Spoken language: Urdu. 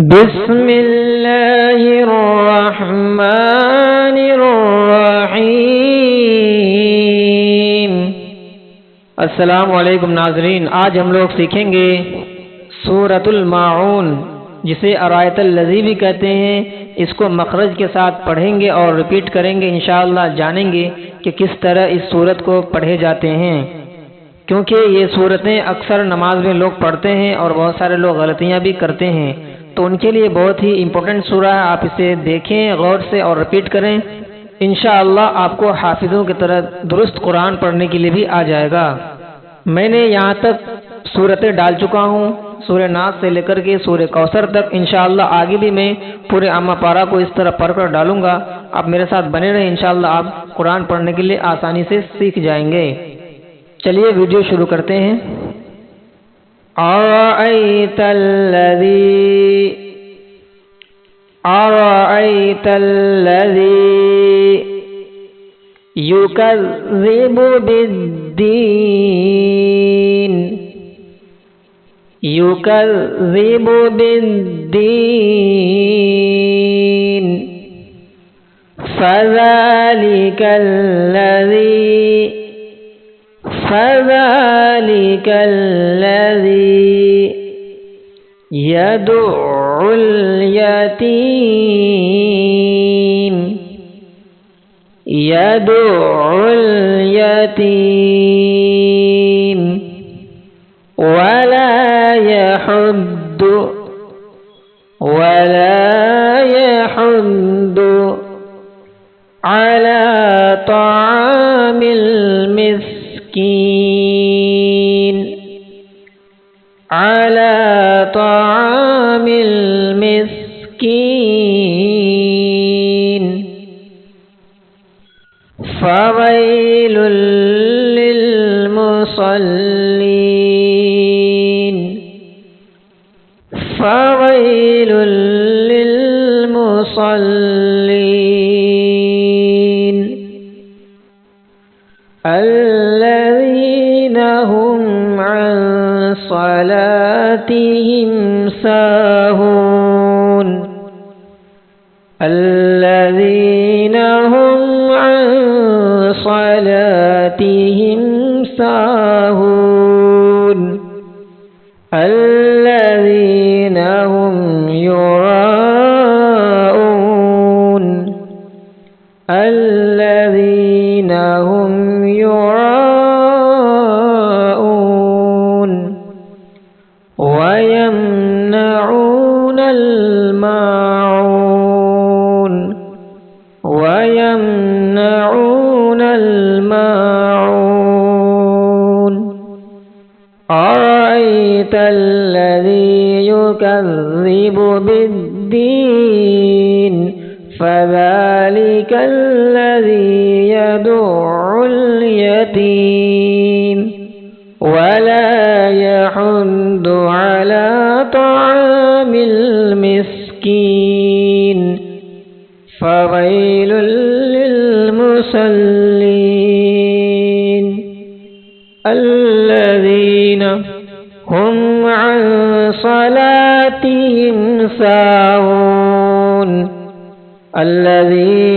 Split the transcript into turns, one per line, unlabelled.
بسم اللہ الرحمن الرحیم۔ السلام علیکم ناظرین، آج ہم لوگ سیکھیں گے سورۃ الماعون، جسے آیۃ الذی بھی کہتے ہیں۔ اس کو مخرج کے ساتھ پڑھیں گے اور ریپیٹ کریں گے، انشاءاللہ جانیں گے کہ کس طرح اس سورت کو پڑھے جاتے ہیں، کیونکہ یہ سورتیں اکثر نماز میں لوگ پڑھتے ہیں اور بہت سارے لوگ غلطیاں بھی کرتے ہیں، تو ان کے لیے بہت ہی امپورٹنٹ سورہ ہے۔ آپ اسے دیکھیں غور سے اور ریپیٹ کریں، انشاءاللہ آپ کو حافظوں کی طرح درست قرآن پڑھنے کے لیے بھی آ جائے گا۔ میں نے یہاں تک سورتیں ڈال چکا ہوں، سورہ ناس سے لے کر کے سورہ کوثر تک۔ انشاءاللہ آگے بھی میں پورے عامہ پارہ کو اس طرح پڑھ کر ڈالوں گا۔ آپ میرے ساتھ بنے رہیں، انشاءاللہ آپ قرآن پڑھنے کے لیے آسانی سے سیکھ جائیں گے۔ چلیے ویڈیو شروع کرتے ہیں۔ أرأيت الذي يكذب بالدين فذلك الذي يدع اليتيم ولا يحض على طعام المسكين فويل للمصلين الذين هم عن صلاتهم ساهون الذين هم يراءون ويمنعون الماعون أرأيت الذي يكذب بالدين فذلك الذي يدع اليتيم ولا يحض على طعام المسكين فويل للمصلين الذين هم عن صلاتهم ساهون الذين